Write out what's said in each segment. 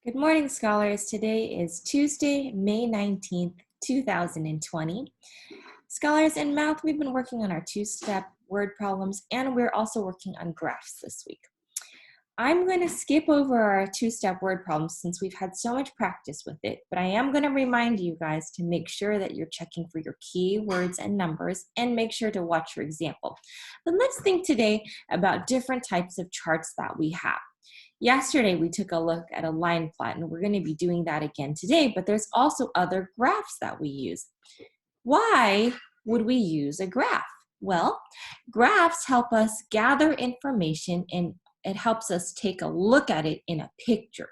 Good morning, scholars. Today is Tuesday, May 19th, 2020. Scholars, in math, we've been working on our two-step word problems, and we're also working on graphs this week. I'm going to skip over our two-step word problems since we've had so much practice with it, but I am going to remind you guys to make sure that you're checking for your key words and numbers and make sure to watch your example. But let's think today about different types of charts that we have. Yesterday, we took a look at a line plot, and we're going to be doing that again today, but there's also other graphs that we use. Why would we use a graph? Well, graphs help us gather information, and it helps us take a look at it in a picture.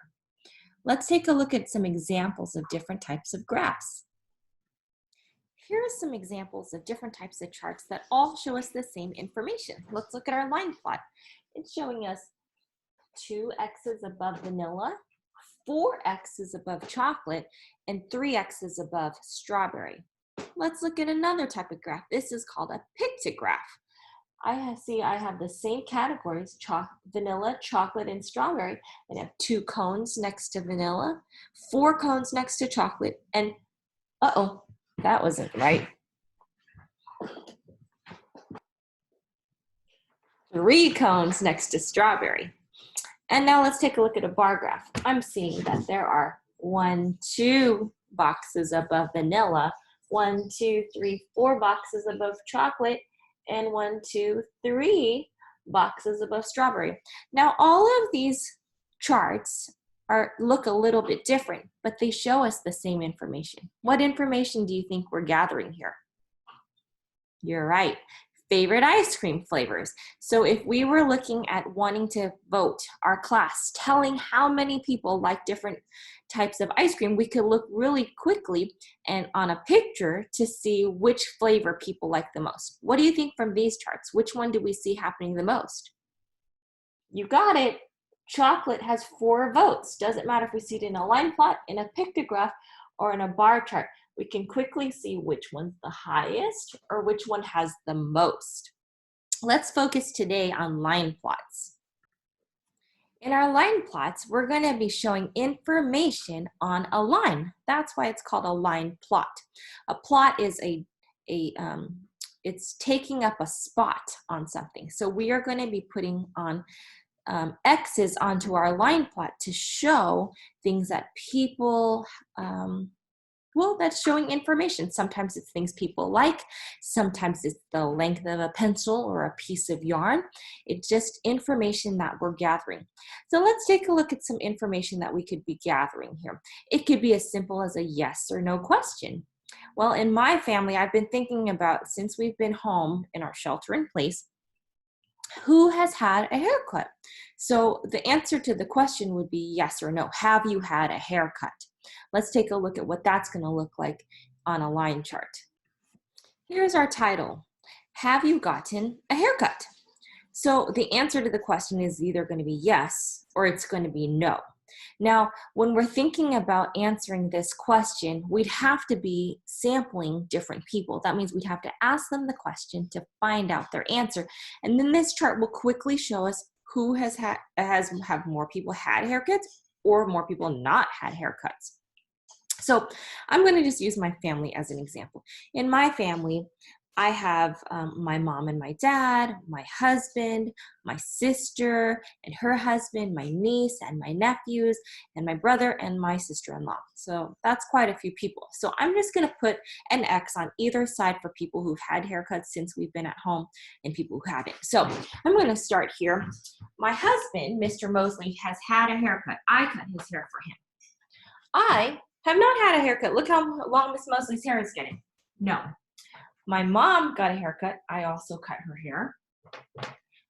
Let's take a look at some examples of different types of graphs. Here are some examples of different types of charts that all show us the same information. Let's look at our line plot. It's showing us 2 X's above vanilla, 4 X's above chocolate, and 3 X's above strawberry. Let's look at another type of graph. This is called a pictograph. I have the same categories, vanilla, chocolate, and strawberry. I have 2 cones next to vanilla, 4 cones next to chocolate, and that wasn't right. 3 cones next to strawberry. And now let's take a look at a bar graph. I'm seeing that there are 2 boxes above vanilla, 1, 2, 3, 4 boxes above chocolate, and 1, 2, 3 boxes above strawberry. Now all of these charts look a little bit different, but they show us the same information. What information do you think we're gathering here? You're right. Favorite ice cream flavors. So if we were looking at wanting to vote our class, telling how many people like different types of ice cream, we could look really quickly and on a picture to see which flavor people like the most. What do you think from these charts? Which one do we see happening the most? You got it. Chocolate has 4 votes. Doesn't matter if we see it in a line plot, in a pictograph, or in a bar chart. We can quickly see which one's the highest or which one has the most. Let's focus today on line plots. In our line plots, we're going to be showing information on a line. That's why it's called a line plot. A plot is it's taking up a spot on something. So we are going to be putting on X's onto our line plot to show things that people that's showing information. Sometimes it's things people like, sometimes it's the length of a pencil or a piece of yarn. It's just information that we're gathering. So let's take a look at some information that we could be gathering here. It could be as simple as a yes or no question. Well, in my family, I've been thinking about, since we've been home in our shelter in place, who has had a haircut? So the answer to the question would be yes or no. Have you had a haircut? Let's take a look at what that's going to look like on a line chart. Here's our title. Have you gotten a haircut? So the answer to the question is either going to be yes or it's going to be no. Now, when we're thinking about answering this question, we'd have to be sampling different people. That means we'd have to ask them the question to find out their answer. And then this chart will quickly show us who have more people had haircuts or more people not had haircuts. So I'm going to just use my family as an example. In my family, I have my mom and my dad, my husband, my sister and her husband, my niece and my nephews, and my brother and my sister-in-law. So that's quite a few people. So I'm just going to put an X on either side for people who've had haircuts since we've been at home and people who haven't. So I'm going to start here. My husband, Mr. Moseley, has had a haircut. I cut his hair for him. I have not had a haircut. Look how long Miss Moseley's hair is getting. No. My mom got a haircut. I also cut her hair.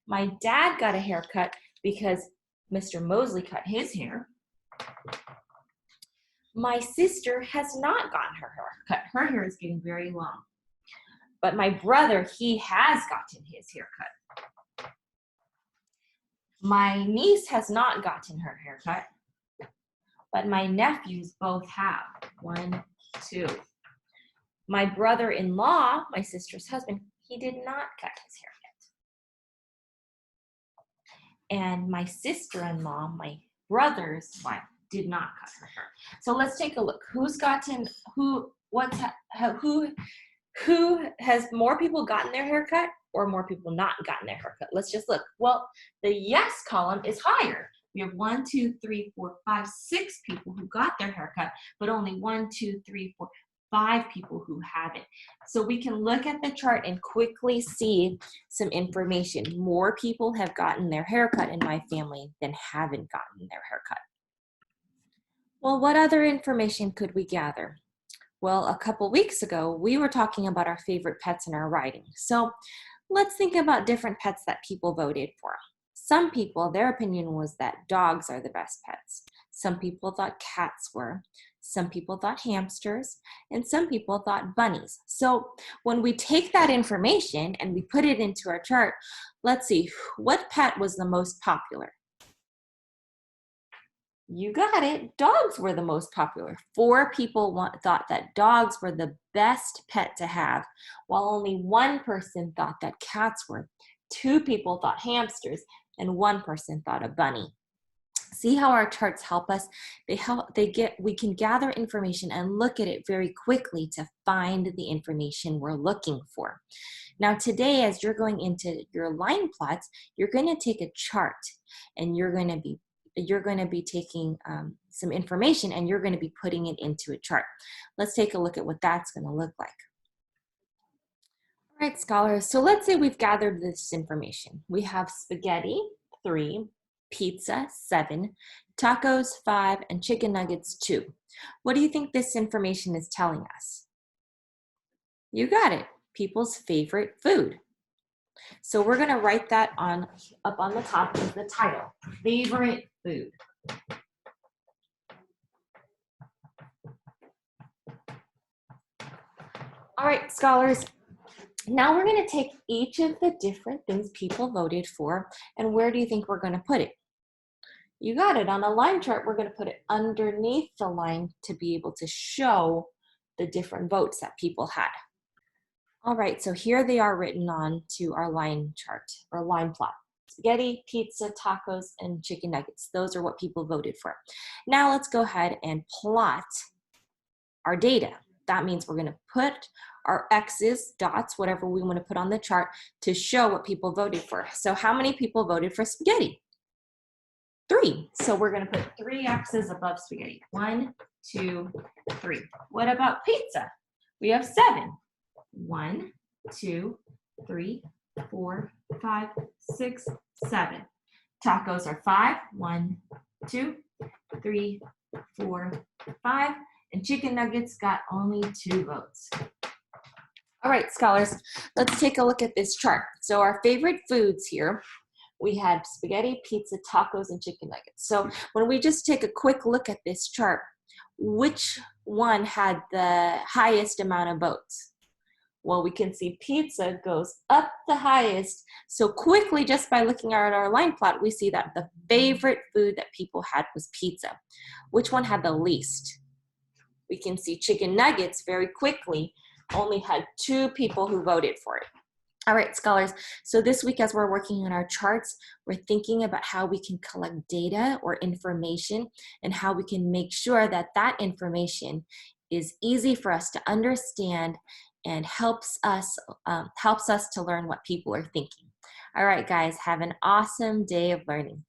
My dad got a haircut because Mr. Moseley cut his hair. My sister has not gotten her hair cut. Her hair is getting very long. But my brother, he has gotten his hair cut. My niece has not gotten her hair cut. But my nephews both have. 1, 2. My brother-in-law, my sister's husband, he did not cut his hair yet. And my sister-in-law, my brother's wife, did not cut her hair. So let's take a look. Who's gotten, who has more people gotten their hair cut or more people not gotten their haircut? Let's just look. Well, the yes column is higher. We have 1, 2, 3, 4, 5, 6 people who got their haircut, but only 1, 2, 3, 4, 5 people who haven't. So we can look at the chart and quickly see some information. More people have gotten their haircut in my family than haven't gotten their haircut. Well, what other information could we gather? Well, a couple weeks ago, we were talking about our favorite pets in our writing. So let's think about different pets that people voted for. Some people, their opinion was that dogs are the best pets. Some people thought cats were. Some people thought hamsters. And some people thought bunnies. So when we take that information and we put it into our chart, let's see, what pet was the most popular? You got it. Dogs were the most popular. 4 people thought that dogs were the best pet to have, while only 1 person thought that cats were. 2 people thought hamsters, and 1 person thought a bunny. See how our charts help us? We can gather information and look at it very quickly to find the information we're looking for. Now today, as you're going into your line plots, you're going to take a chart and you're going to be taking some information and you're going to be putting it into a chart. Let's take a look at what that's going to look like. All right, scholars, so let's say we've gathered this information. We have spaghetti, 3, pizza, 7, tacos, 5, and chicken nuggets, 2. What do you think this information is telling us? You got it, people's favorite food. So we're going to write that up on the top as the title, favorite food. All right, scholars, now we're going to take each of the different things people voted for, and where do you think we're going to put it? You got it. On a line chart, we're going to put it underneath the line to be able to show the different votes that people had. All right, so here they are written on to our line chart or line plot. Spaghetti, pizza, tacos, and chicken nuggets. Those are what people voted for. Now let's go ahead and plot our data. That means we're going to put our X's, dots, whatever we want to put on the chart to show what people voted for. So how many people voted for spaghetti? 3. So we're going to put 3 X's above spaghetti. 1, 2, 3. What about pizza? We have 7. 1, 2, 3, 4, 5, 6, 7. Tacos are 5. 1, 2, 3, 4, 5. And chicken nuggets got only 2 votes. All right, scholars, let's take a look at this chart. So our favorite foods here, we had spaghetti, pizza, tacos, and chicken nuggets. So when we just take a quick look at this chart, which one had the highest amount of votes? Well, we can see pizza goes up the highest. So quickly, just by looking at our line plot, we see that the favorite food that people had was pizza. Which one had the least? We can see chicken nuggets very quickly only had 2 people who voted for it. All right, scholars, so this week as we're working on our charts, we're thinking about how we can collect data or information and how we can make sure that that information is easy for us to understand and helps us to learn what people are thinking. All right, guys, have an awesome day of learning.